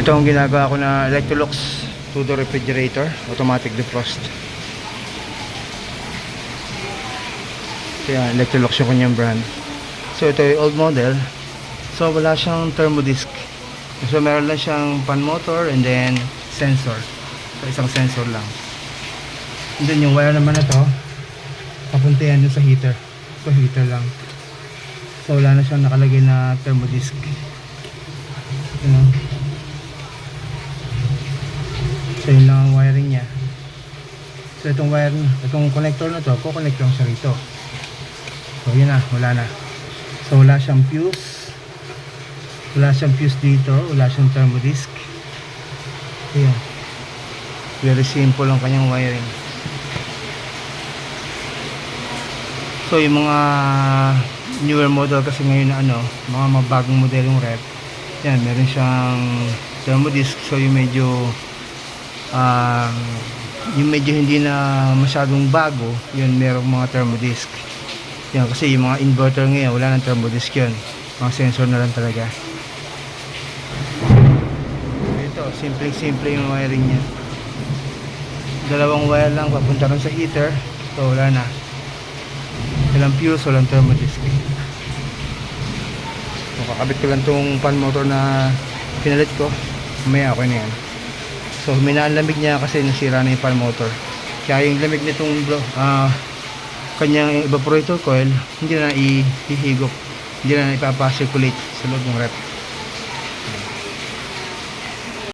Ito ang ginagawa ko na Electrolux 2-door refrigerator, automatic defrost. Kaya Electrolux yung kanyang brand. So ito yung old model. So wala siyang thermodisc. So meron lang siyang fan motor and then sensor. So isang sensor lang. And then yung wire naman na to, papuntayan dun sa heater. So heater lang. So wala na siyang nakalagay na thermodisc. So yun lang ang wiring niya. So itong wire, itong connector na to, ko-connect lang siya rito. So yun na, wala na. So wala siyang fuse. Wala siyang fuse dito, wala siyang thermodisc. Ayan. Very simple ang kanyang wiring. So yung mga newer model kasi ngayon na mga mabagong modelong ref, yan, meron siyang thermodisc. So yung medyo hindi na masyadong bago, yun merong mga thermodisc. Yan, kasi yung mga inverter ngayon wala nang thermodisc yun, mga sensor na lang talaga. Ito, simple yung wiring nya. Dalawang wire lang papunta rin sa heater. So wala na, walang fuse, walang thermodisc. So kakabit ko lang tong fan motor na pinalit ko, mamaya okay na yan. So humina ang lamig niya kasi nasira na yung fan motor. Kaya yung lamig nitong kanyang evaporator coil hindi na ihigop, hindi na ipapa-circulate sa loob ng ref.